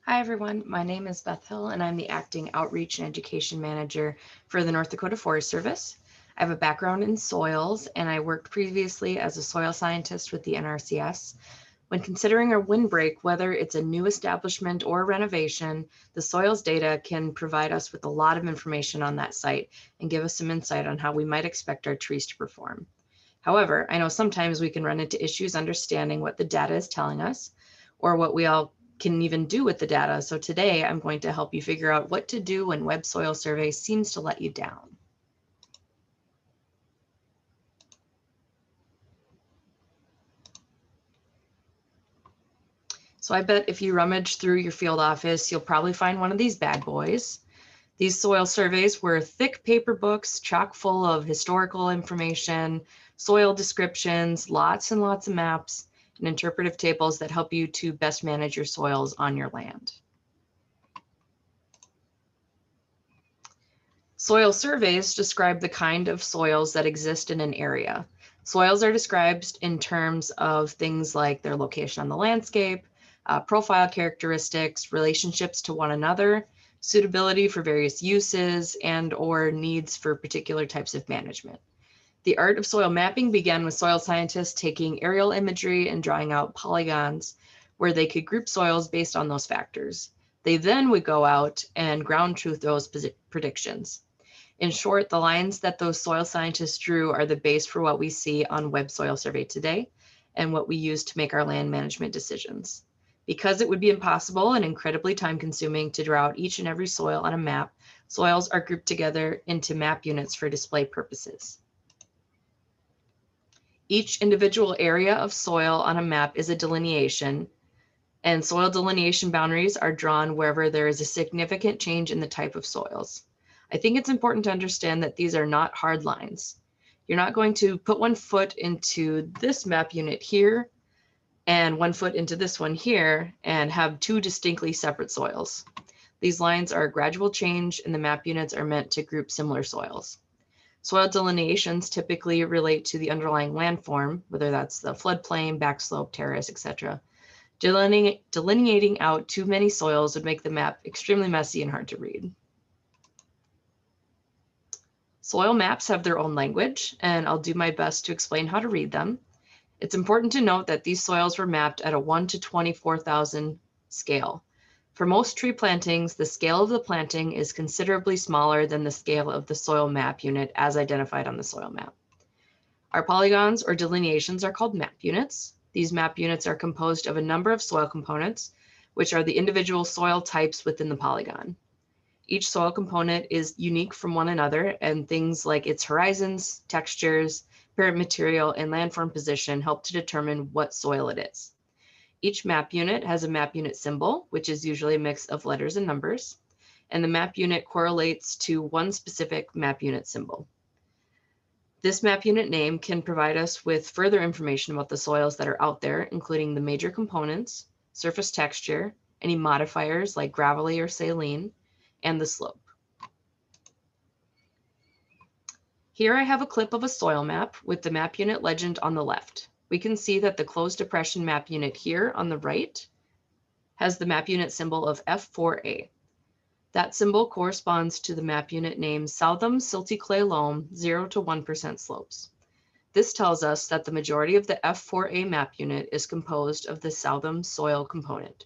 Hi everyone, my name is Beth Hill and I'm the Acting Outreach and Education Manager for the North Dakota Forest Service. I have a background in soils and I worked previously as a soil scientist with the NRCS. When considering a windbreak, whether it's a new establishment or renovation, the soils data can provide us with a lot of information on that site and give us some insight on how we might expect our trees to perform. However, I know sometimes we can run into issues understanding what the data is telling us or what we all can even do with the data. So today I'm going to help you figure out what to do when web soil survey seems to let you down. So I bet if you rummage through your field office, you'll probably find one of these bad boys. These soil surveys were thick paper books, chock full of historical information, soil descriptions, lots and lots of maps, and interpretive tables that help you to best manage your soils on your land. Soil surveys describe the kind of soils that exist in an area. Soils are described in terms of things like their location on the landscape, profile characteristics, relationships to one another, suitability for various uses, and or needs for particular types of management. The art of soil mapping began with soil scientists taking aerial imagery and drawing out polygons where they could group soils based on those factors. They then would go out and ground truth those predictions. In short, the lines that those soil scientists drew are the base for what we see on web soil survey today and what we use to make our land management decisions. Because it would be impossible and incredibly time consuming to draw out each and every soil on a map, soils are grouped together into map units for display purposes. Each individual area of soil on a map is a delineation, and soil delineation boundaries are drawn wherever there is a significant change in the type of soils. I think it's important to understand that these are not hard lines. You're not going to put 1 foot into this map unit here and 1 foot into this one here and have 2 distinctly separate soils. These lines are a gradual change and the map units are meant to group similar soils. Soil delineations typically relate to the underlying landform, whether that's the floodplain, backslope, terrace, etc. Delineating out too many soils would make the map extremely messy and hard to read. Soil maps have their own language, and I'll do my best to explain how to read them. It's important to note that these soils were mapped at a 1 to 24,000 scale. For most tree plantings, the scale of the planting is considerably smaller than the scale of the soil map unit as identified on the soil map. Our polygons or delineations are called map units. These map units are composed of a number of soil components, which are the individual soil types within the polygon. Each soil component is unique from one another, and things like its horizons, textures, parent material, and landform position help to determine what soil it is. Each map unit has a map unit symbol, which is usually a mix of letters and numbers, and the map unit correlates to one specific map unit symbol. This map unit name can provide us with further information about the soils that are out there, including the major components, surface texture, any modifiers like gravelly or saline, and the slope. Here I have a clip of a soil map with the map unit legend on the left. We can see that the closed depression map unit here on the right has the map unit symbol of F4A. That symbol corresponds to the map unit name Southam Silty Clay Loam 0 to 1% slopes. This tells us that the majority of the F4A map unit is composed of the Southam soil component.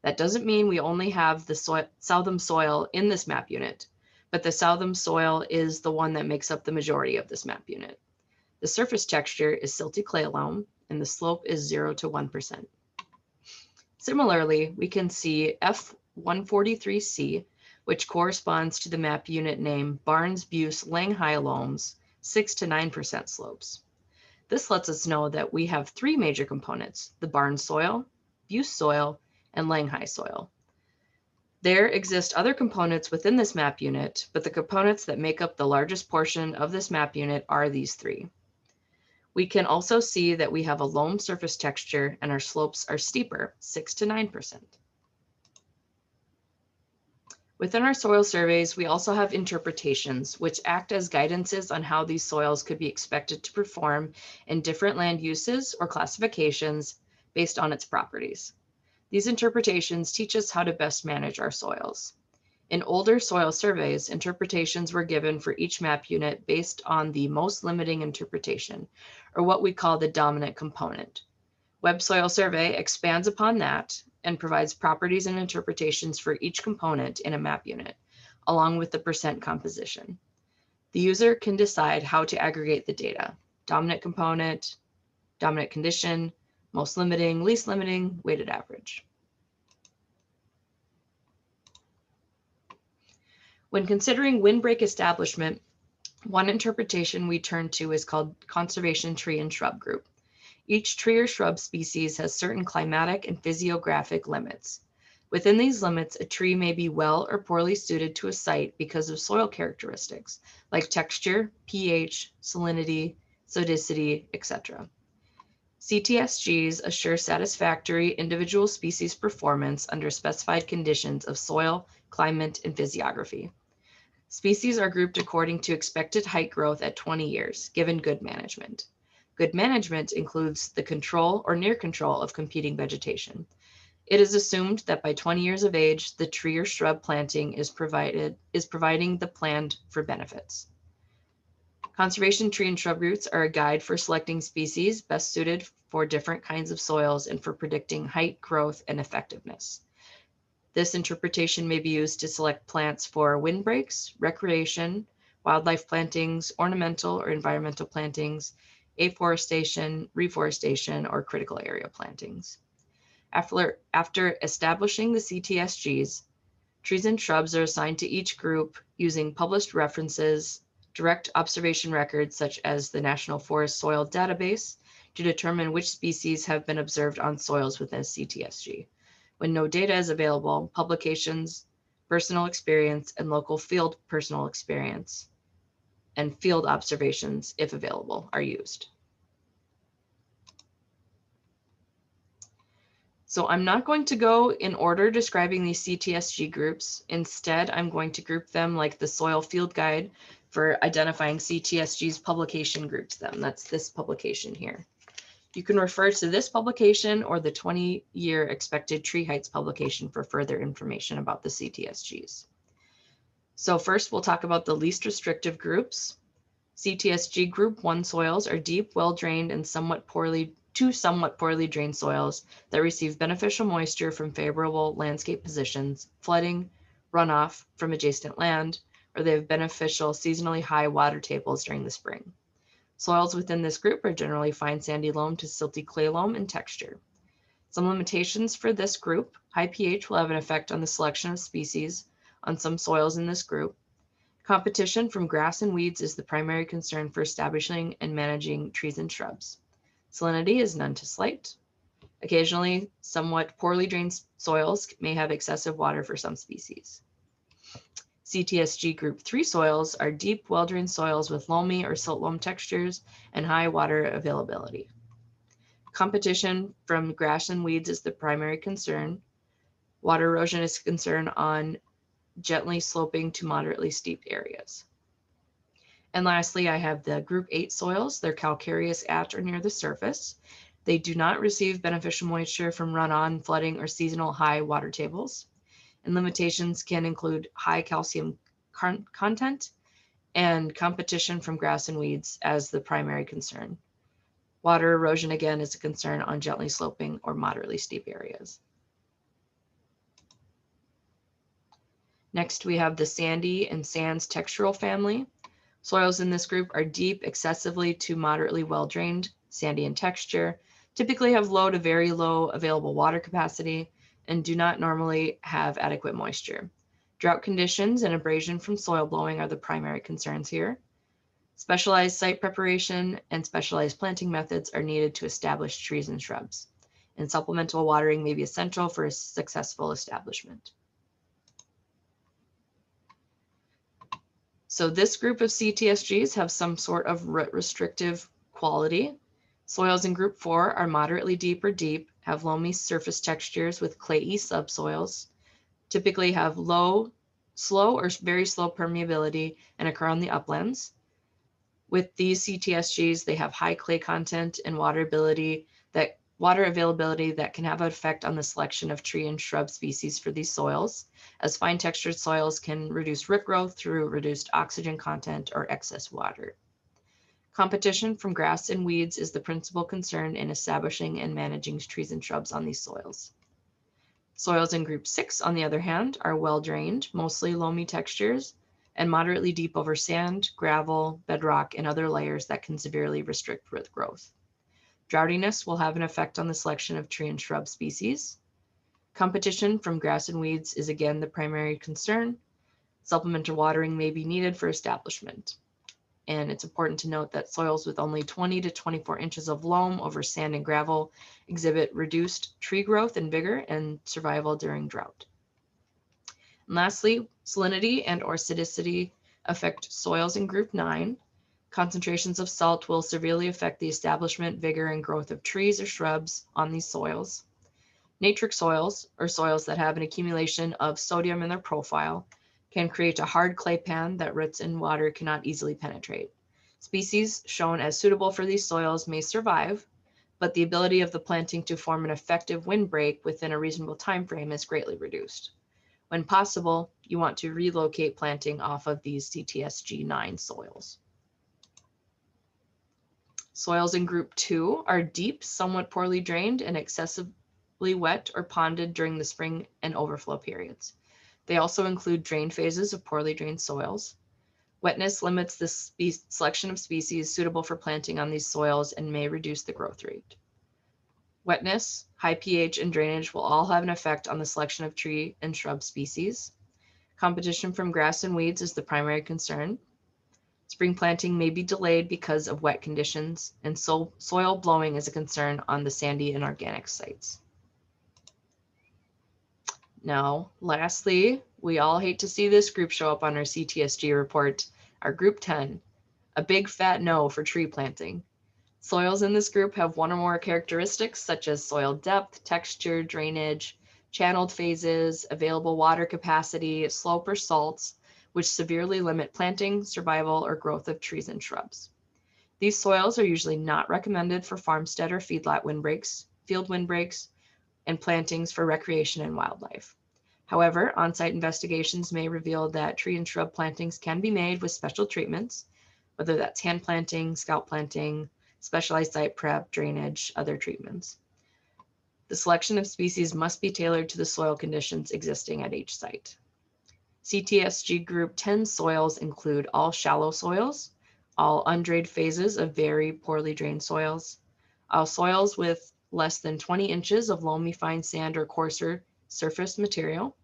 That doesn't mean we only have the Southam soil in this map unit, but the Southam soil is the one that makes up the majority of this map unit. The surface texture is silty clay loam, and the slope is 0 to 1%. Similarly, we can see F143C, which corresponds to the map unit name Barnes Buse Langhigh Loams, 6 to 9% slopes. This lets us know that we have 3 major components: the Barnes soil, Buse soil, and Langhigh soil. There exist other components within this map unit, but the components that make up the largest portion of this map unit are these 3. We can also see that we have a loam surface texture and our slopes are steeper, 6 to 9%. Within our soil surveys, we also have interpretations, which act as guidances on how these soils could be expected to perform in different land uses or classifications based on its properties. These interpretations teach us how to best manage our soils. In older soil surveys, interpretations were given for each map unit based on the most limiting interpretation, or what we call the dominant component. Web Soil Survey expands upon that and provides properties and interpretations for each component in a map unit, along with the percent composition. The user can decide how to aggregate the data: dominant component, dominant condition, most limiting, least limiting, weighted average. When considering windbreak establishment, one interpretation we turn to is called conservation tree and shrub group. Each tree or shrub species has certain climatic and physiographic limits. Within these limits, a tree may be well or poorly suited to a site because of soil characteristics like texture, pH, salinity, sodicity, etc. CTSGs assure satisfactory individual species performance under specified conditions of soil, climate, and physiography. Species are grouped according to expected height growth at 20 years, given good management. Good management includes the control or near control of competing vegetation. It is assumed that by 20 years of age, the tree or shrub planting is providing the planned for benefits. Conservation tree and shrub groups are a guide for selecting species best suited for different kinds of soils and for predicting height, growth, and effectiveness. This interpretation may be used to select plants for windbreaks, recreation, wildlife plantings, ornamental or environmental plantings, afforestation, reforestation, or critical area plantings. After establishing the CTSGs, trees and shrubs are assigned to each group using published references, direct observation records such as the National Forest Soil Database to determine which species have been observed on soils within a CTSG. When no data is available, publications, personal experience, and local field personal experience and field observations, if available, are used. So I'm not going to go in order describing these CTSG groups. Instead, I'm going to group them like the Soil Field Guide for identifying CTSG's publication groups them. That's this publication here. You can refer to this publication or the 20-year expected tree heights publication for further information about the CTSGs. So first, we'll talk about the least restrictive groups. CTSG Group 1 soils are deep, well-drained, and somewhat poorly drained soils that receive beneficial moisture from favorable landscape positions, flooding, runoff from adjacent land, or they have beneficial seasonally high water tables during the spring. Soils within this group are generally fine sandy loam to silty clay loam in texture. Some limitations for this group: high pH will have an effect on the selection of species on some soils in this group. Competition from grass and weeds is the primary concern for establishing and managing trees and shrubs. Salinity is none to slight. Occasionally, somewhat poorly drained soils may have excessive water for some species. CTSG Group 3 soils are deep, well-drained soils with loamy or silt loam textures and high water availability. Competition from grass and weeds is the primary concern. Water erosion is a concern on gently sloping to moderately steep areas. And lastly, I have the Group 8 soils. They're calcareous at or near the surface. They do not receive beneficial moisture from run-on, flooding, or seasonal high water tables. And limitations can include high calcium content and competition from grass and weeds as the primary concern. Water erosion, again, is a concern on gently sloping or moderately steep areas. Next, we have the sandy and sands textural family. Soils in this group are deep, excessively to moderately well-drained, sandy in texture, typically have low to very low available water capacity, and do not normally have adequate moisture. Drought conditions and abrasion from soil blowing are the primary concerns here. Specialized site preparation and specialized planting methods are needed to establish trees and shrubs, and supplemental watering may be essential for a successful establishment. So this group of CTSGs have some sort of restrictive quality. Soils in Group 4 are moderately deep or deep, have loamy surface textures with clayey subsoils, typically have slow or very slow permeability, and occur on the uplands. With these CTSGs, they have high clay content and water ability that water availability that can have an effect on the selection of tree and shrub species for these soils, as fine textured soils can reduce root growth through reduced oxygen content or excess water. Competition from grass and weeds is the principal concern in establishing and managing trees and shrubs on these soils. Soils in Group 6, on the other hand, are well drained, mostly loamy textures, and moderately deep over sand, gravel, bedrock, and other layers that can severely restrict root growth. Droughtiness will have an effect on the selection of tree and shrub species. Competition from grass and weeds is again the primary concern. Supplemental watering may be needed for establishment. And it's important to note that soils with only 20 to 24 inches of loam over sand and gravel exhibit reduced tree growth and vigor and survival during drought. And lastly, salinity and or acidicity affect soils in Group 9. Concentrations of salt will severely affect the establishment, vigor, and growth of trees or shrubs on these soils. Natric soils, or soils that have an accumulation of sodium in their profile, can create a hard clay pan that roots and water cannot easily penetrate. Species shown as suitable for these soils may survive, but the ability of the planting to form an effective windbreak within a reasonable time frame is greatly reduced. When possible, you want to relocate planting off of these CTSG 9 soils. Soils in Group 2 are deep, somewhat poorly drained, and excessively wet or ponded during the spring and overflow periods. They also include drain phases of poorly drained soils. Wetness limits the selection of species suitable for planting on these soils and may reduce the growth rate. Wetness, high pH, and drainage will all have an effect on the selection of tree and shrub species. Competition from grass and weeds is the primary concern. Spring planting may be delayed because of wet conditions, and soil blowing is a concern on the sandy and organic sites. Now, lastly, we all hate to see this group show up on our CTSG report, our Group 10, a big fat no for tree planting. Soils in this group have one or more characteristics such as soil depth, texture, drainage, channeled phases, available water capacity, slope or salts, which severely limit planting, survival, or growth of trees and shrubs. These soils are usually not recommended for farmstead or feedlot windbreaks, field windbreaks, and plantings for recreation and wildlife. However, on-site investigations may reveal that tree and shrub plantings can be made with special treatments, whether that's hand planting, scout planting, specialized site prep, drainage, other treatments. The selection of species must be tailored to the soil conditions existing at each site. CTSG Group 10 soils include all shallow soils, all undrained phases of very poorly drained soils, all soils with less than 20 inches of loamy fine sand or coarser surface material,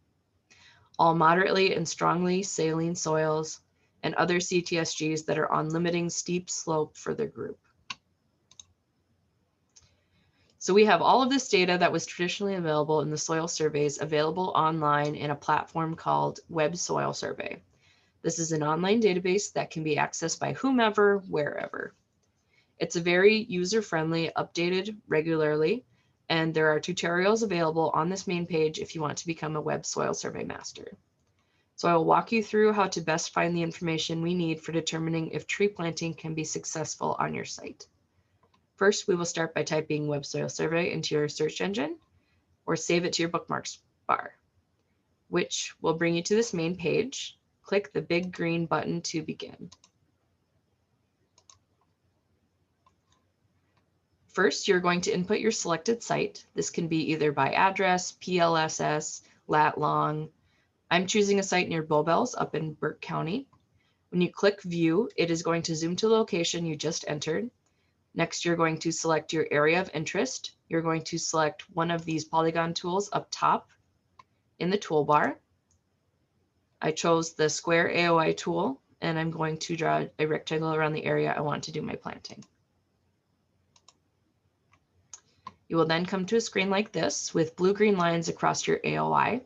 all moderately and strongly saline soils, and other CTSGs that are on limiting steep slope for their group. So we have all of this data that was traditionally available in the soil surveys available online in a platform called Web Soil Survey. This is an online database that can be accessed by whomever, wherever. It's a very user-friendly, updated regularly, and there are tutorials available on this main page if you want to become a Web Soil Survey Master. So I will walk you through how to best find the information we need for determining if tree planting can be successful on your site. First, we will start by typing Web Soil Survey into your search engine or save it to your bookmarks bar, which will bring you to this main page. Click the big green button to begin. First, you're going to input your selected site. This can be either by address, PLSS, lat long. I'm choosing a site near Bowbells up in Burke County. When you click View, it is going to zoom to the location you just entered. Next, you're going to select your area of interest. You're going to select one of these polygon tools up top in the toolbar. I chose the square AOI tool, and I'm going to draw a rectangle around the area I want to do my planting. You will then come to a screen like this with blue-green lines across your AOI.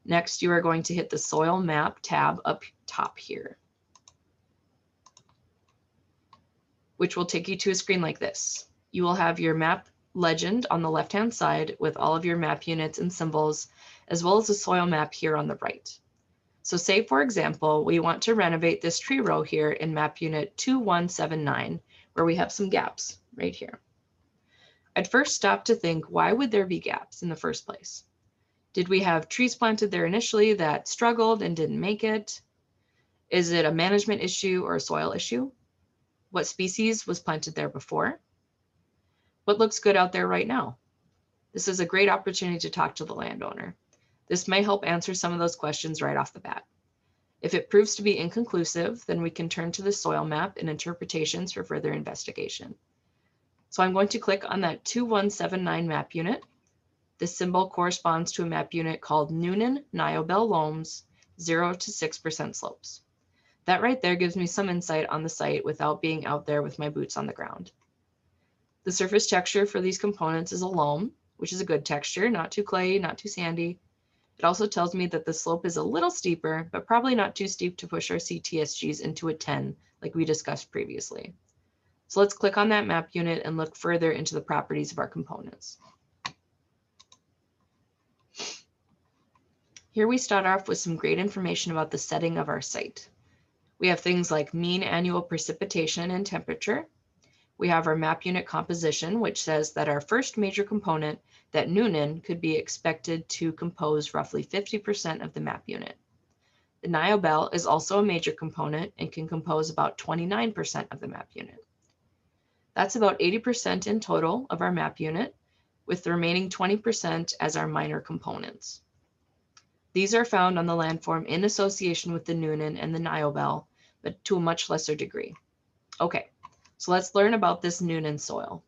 Next, you are going to hit the Soil Map tab up top here, which will take you to a screen like this. You will have your map legend on the left-hand side with all of your map units and symbols, as well as a soil map here on the right. So say, for example, we want to renovate this tree row here in map unit 2179, where we have some gaps right here. I'd first stop to think, why would there be gaps in the first place? Did we have trees planted there initially that struggled and didn't make it? Is it a management issue or a soil issue? What species was planted there before? What looks good out there right now? This is a great opportunity to talk to the landowner. This may help answer some of those questions right off the bat. If it proves to be inconclusive, then we can turn to the soil map and interpretations for further investigation. So I'm going to click on that 2179 map unit. This symbol corresponds to a map unit called Noonan Niobel Loams 0 to 6% slopes. That right there gives me some insight on the site without being out there with my boots on the ground. The surface texture for these components is a loam, which is a good texture, not too clayey, not too sandy. It also tells me that the slope is a little steeper, but probably not too steep to push our CTSGs into a 10 like we discussed previously. So let's click on that map unit and look further into the properties of our components. Here we start off with some great information about the setting of our site. We have things like mean annual precipitation and temperature. We have our map unit composition, which says that our first major component, that Noonan, could be expected to compose roughly 50% of the map unit. The Niobel is also a major component and can compose about 29% of the map unit. That's about 80% in total of our map unit, with the remaining 20% as our minor components. These are found on the landform in association with the Noonan and the Niobel, but to a much lesser degree. Okay, so let's learn about this Noonan soil.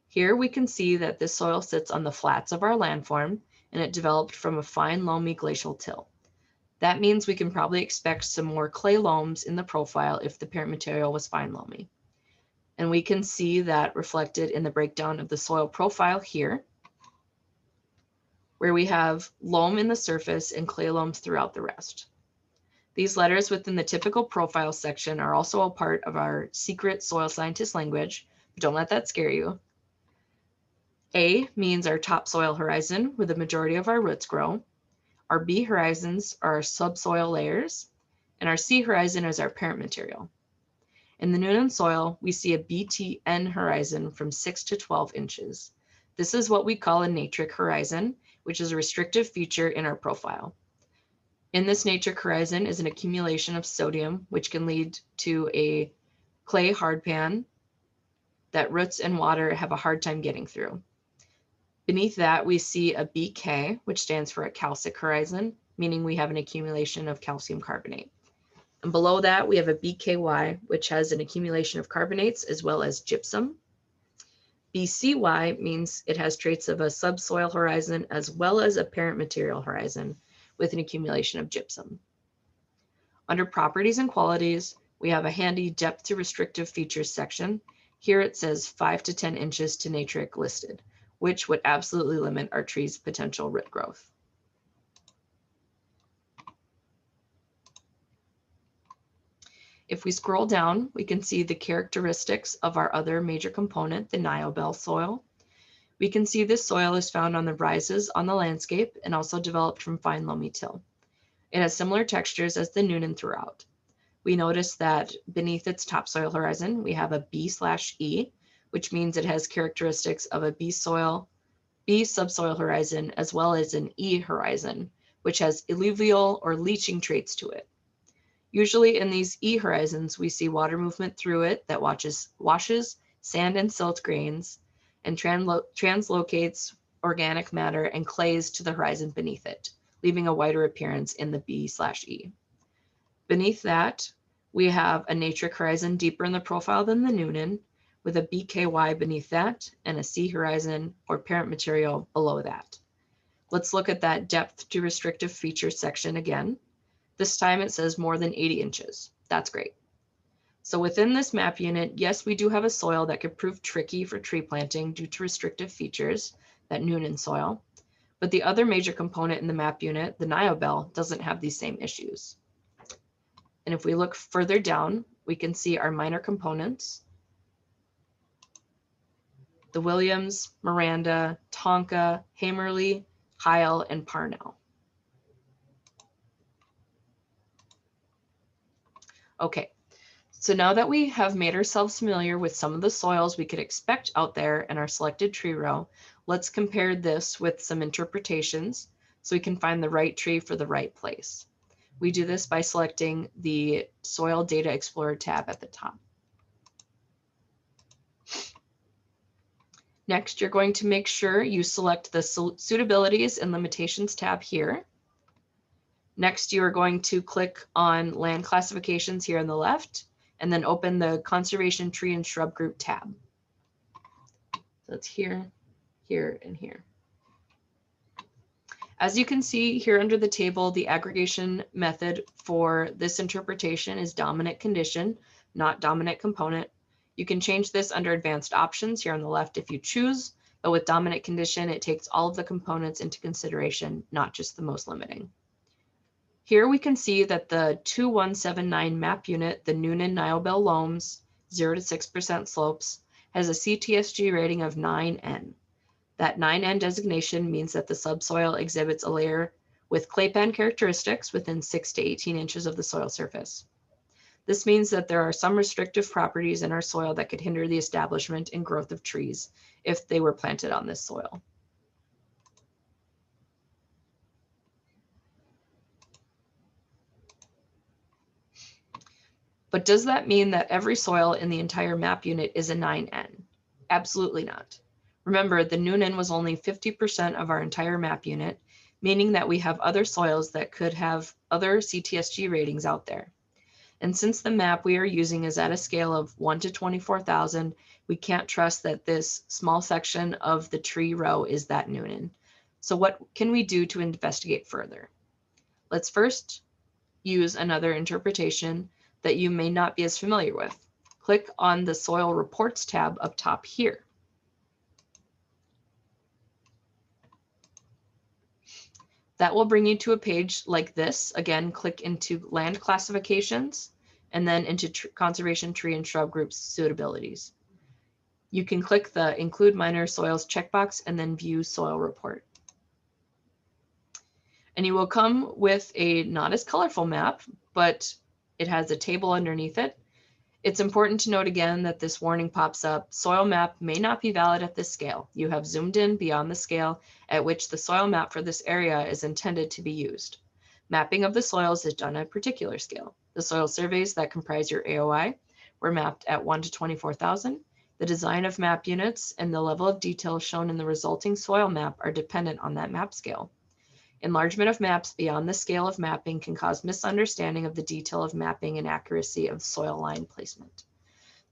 Here we can see that this soil sits on the flats of our landform, and it developed from a fine loamy glacial till. That means we can probably expect some more clay loams in the profile if the parent material was fine loamy. And we can see that reflected in the breakdown of the soil profile here, where we have loam in the surface and clay loams throughout the rest. These letters within the typical profile section are also a part of our secret soil scientist language, but don't let that scare you. A means our topsoil horizon, where the majority of our roots grow. Our B horizons are our subsoil layers, and our C horizon is our parent material. In the Noonan soil, we see a BTN horizon from 6 to 12 inches. This is what we call a natric horizon, which is a restrictive feature in our profile. In this natric horizon is an accumulation of sodium, which can lead to a clay hardpan that roots and water have a hard time getting through. Beneath that, we see a BK, which stands for a calcic horizon, meaning we have an accumulation of calcium carbonate. And below that, we have a BKY, which has an accumulation of carbonates as well as gypsum. BCY means it has traits of a subsoil horizon as well as a parent material horizon with an accumulation of gypsum. Under properties and qualities, we have a handy depth to restrictive features section. Here it says 5 to 10 inches to natric listed, which would absolutely limit our tree's potential root growth. If we scroll down, we can see the characteristics of our other major component, the Niobel soil. We can see this soil is found on the rises on the landscape and also developed from fine loamy till. It has similar textures as the Noonan throughout. We notice that beneath its topsoil horizon, we have a B/E, which means it has characteristics of a B subsoil horizon, as well as an E horizon, which has alluvial or leaching traits to it. Usually in these E horizons, we see water movement through it that washes sand and silt grains and translocates organic matter and clays to the horizon beneath it, leaving a whiter appearance in the B/E. Beneath that, we have a natric horizon deeper in the profile than the Noonan, with a BKY beneath that and a C horizon or parent material below that. Let's look at that depth to restrictive features section again. This time it says more than 80 inches. That's great. So within this map unit, yes, we do have a soil that could prove tricky for tree planting due to restrictive features, that Noonan soil. But the other major component in the map unit, the Niobel, doesn't have these same issues. And if we look further down, we can see our minor components. The Williams, Miranda, Tonka, Hamerly, Heil, and Parnell. Okay, So now that we have made ourselves familiar with some of the soils we could expect out there in our selected tree row, let's compare this with some interpretations so we can find the right tree for the right place. We do this by selecting the Soil Data Explorer tab at the top. Next, you're going to make sure you select the Suitabilities and Limitations tab here. Next, you are going to click on Land Classifications here on the left, and then open the Conservation Tree and Shrub Group tab. So it's here, here, and here. As you can see here under the table, the aggregation method for this interpretation is dominant condition, not dominant component. You can change this under advanced options here on the left if you choose, but with dominant condition, it takes all of the components into consideration, not just the most limiting. Here we can see that the 2179 map unit, the Noonan-Niobel loams, 0 to 6% slopes, has a CTSG rating of 9N. That 9N designation means that the subsoil exhibits a layer with claypan characteristics within 6 to 18 inches of the soil surface. This means that there are some restrictive properties in our soil that could hinder the establishment and growth of trees if they were planted on this soil. But does that mean that every soil in the entire map unit is a 9N? Absolutely not. Remember, the Noonan was only 50% of our entire map unit, meaning that we have other soils that could have other CTSG ratings out there. And since the map we are using is at a scale of 1 to 24,000, we can't trust that this small section of the tree row is that Noonan. So what can we do to investigate further? Let's first use another interpretation that you may not be as familiar with. Click on the Soil Reports tab up top here. That will bring you to a page like this. Again, click into Land Classifications and then into Conservation Tree and Shrub Groups Suitabilities. You can click the Include Minor Soils checkbox and then View Soil Report. And you will come with a not as colorful map, but it has a table underneath it. It's important to note again that this warning pops up. Soil map may not be valid at this scale. You have zoomed in beyond the scale at which the soil map for this area is intended to be used. Mapping of the soils is done at a particular scale. The soil surveys that comprise your AOI were mapped at 1 to 24,000. The design of map units and the level of detail shown in the resulting soil map are dependent on that map scale. Enlargement of maps beyond the scale of mapping can cause misunderstanding of the detail of mapping and accuracy of soil line placement.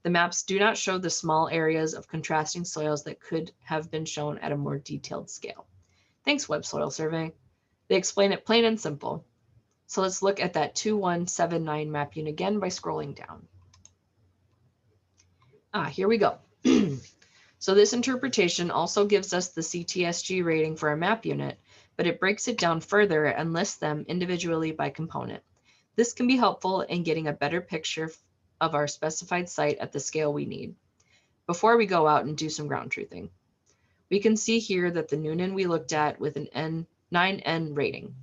The maps do not show the small areas of contrasting soils that could have been shown at a more detailed scale. Thanks, Web Soil Survey. They explain it plain and simple. So let's look at that 2179 map unit again by scrolling down. Here we go. So this interpretation also gives us the CTSG rating for our map unit, but it breaks it down further and lists them individually by component. This can be helpful in getting a better picture of our specified site at the scale we need. Before we go out and do some ground truthing, we can see here that the Noonan we looked at with an 9N rating.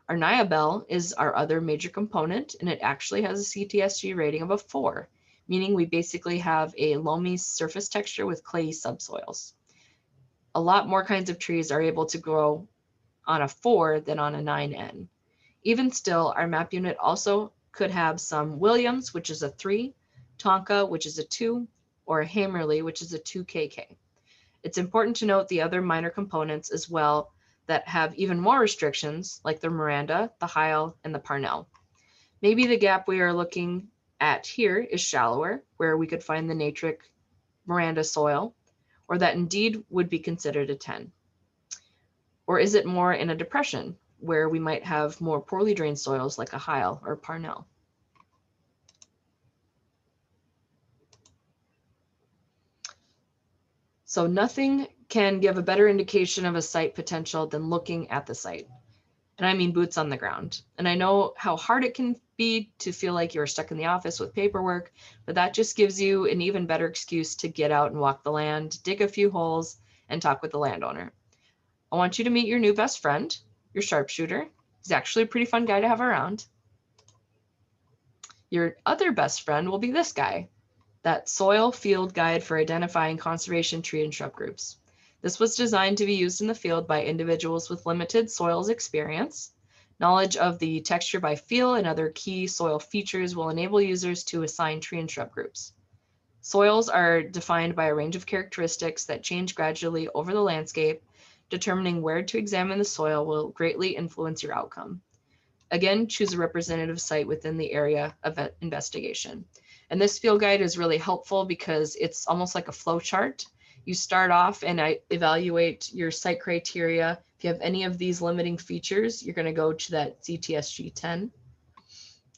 Our Niobel is our other major component, and it actually has a CTSG rating of a 4, meaning we basically have a loamy surface texture with clayey subsoils. A lot more kinds of trees are able to grow on a 4 than on a 9N. Even still, our map unit also could have some Williams, which is a 3, Tonka, which is a 2, or a Hamerly, which is a 2KK. It's important to note the other minor components as well that have even more restrictions, like the Miranda, the Heil, and the Parnell. Maybe the gap we are looking at here is shallower, where we could find the natric Miranda soil, or that indeed would be considered a 10. Or is it more in a depression, where we might have more poorly drained soils like a Heil or Parnell? So nothing can give a better indication of a site potential than looking at the site. And I mean boots on the ground. And I know how hard it can be to feel like you're stuck in the office with paperwork, but that just gives you an even better excuse to get out and walk the land, dig a few holes, and talk with the landowner. I want you to meet your new best friend, your sharpshooter. He's actually a pretty fun guy to have around. Your other best friend will be this guy, that soil field guide for identifying conservation tree and shrub groups. This was designed to be used in the field by individuals with limited soils experience. Knowledge of the texture by feel and other key soil features will enable users to assign tree and shrub groups. Soils are defined by a range of characteristics that change gradually over the landscape. Determining where to examine the soil will greatly influence your outcome. Again, choose a representative site within the area of investigation. And this field guide is really helpful because it's almost like a flow chart. You start off and evaluate your site criteria. If you have any of these limiting features, you're going to go to that CTSG 10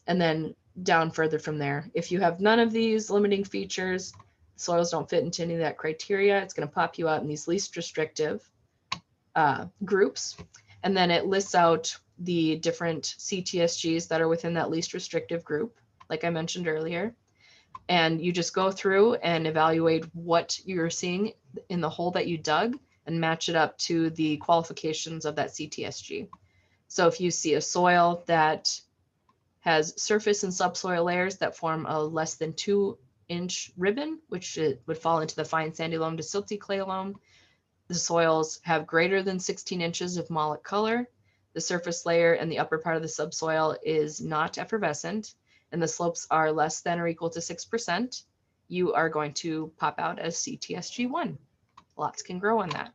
and then down further from there. If you have none of these limiting features, soils don't fit into any of that criteria, it's going to pop you out in these least restrictive groups. And then it lists out the different CTSGs that are within that least restrictive group, like I mentioned earlier. And you just go through and evaluate what you're seeing in the hole that you dug and match it up to the qualifications of that CTSG. So if you see a soil that has surface and subsoil layers that form a less than 2-inch ribbon, which would fall into the fine sandy loam to silty clay loam. The soils have greater than 16 inches of molic color. The surface layer and the upper part of the subsoil is not effervescent, and the slopes are less than or equal to 6%. You are going to pop out as CTSG1. Lots can grow on that.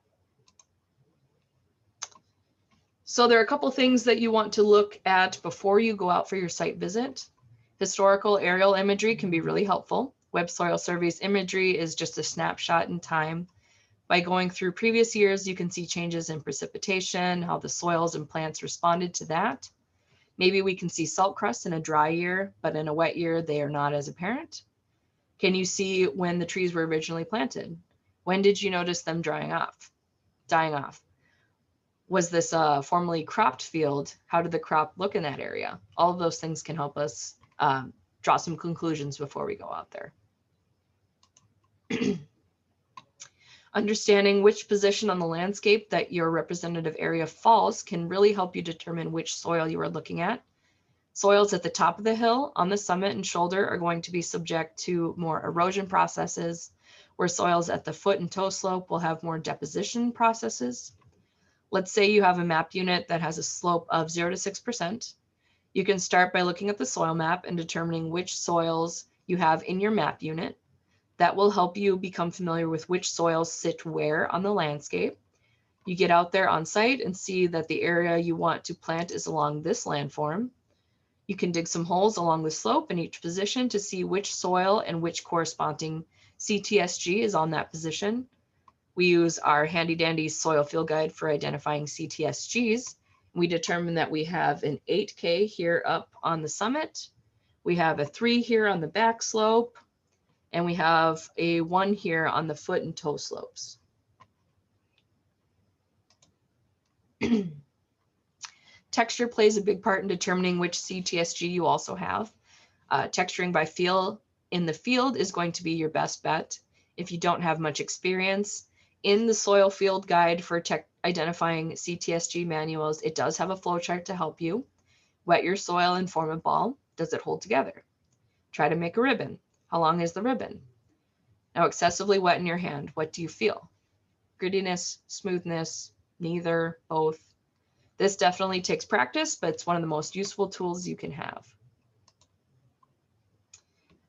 So there are a couple things that you want to look at before you go out for your site visit. Historical aerial imagery can be really helpful. Web Soil Survey's imagery is just a snapshot in time. By going through previous years, you can see changes in precipitation, how the soils and plants responded to that. Maybe we can see salt crust in a dry year, but in a wet year, they are not as apparent. Can you see when the trees were originally planted? When did you notice them dying off? Was this a formerly cropped field? How did the crop look in that area? All of those things can help us draw some conclusions before we go out there. Understanding which position on the landscape that your representative area falls can really help you determine which soil you are looking at. Soils at the top of the hill, on the summit and shoulder are going to be subject to more erosion processes, where soils at the foot and toe slope will have more deposition processes. Let's say you have a map unit that has a slope of 0 to 6%. You can start by looking at the soil map and determining which soils you have in your map unit. That will help you become familiar with which soils sit where on the landscape. You get out there on site and see that the area you want to plant is along this landform. You can dig some holes along the slope in each position to see which soil and which corresponding CTSG is on that position. We use our handy dandy soil field guide for identifying CTSGs. We determine that we have an 8K here up on the summit. We have a 3 here on the back slope, and we have a 1 here on the foot and toe slopes. Texture plays a big part in determining which CTSG you also have. Texturing by feel in the field is going to be your best bet if you don't have much experience. In the soil field guide for identifying CTSG manuals, it does have a flowchart to help you. Wet your soil and form a ball. Does it hold together? Try to make a ribbon. How long is the ribbon? Now, excessively wet in your hand, what do you feel? Grittiness, smoothness, neither, both. This definitely takes practice, but it's one of the most useful tools you can have.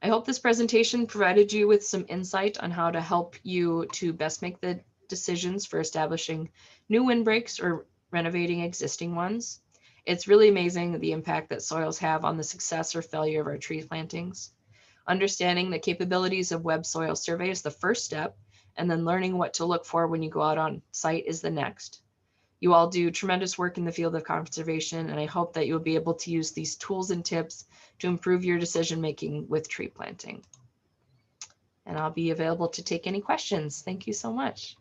I hope this presentation provided you with some insight on how to help you to best make the decisions for establishing new windbreaks or renovating existing ones. It's really amazing the impact that soils have on the success or failure of our tree plantings. Understanding the capabilities of Web Soil Survey is the first step, and then learning what to look for when you go out on site is the next. You all do tremendous work in the field of conservation, and I hope that you'll be able to use these tools and tips to improve your decision-making with tree planting. And I'll be available to take any questions. Thank you so much.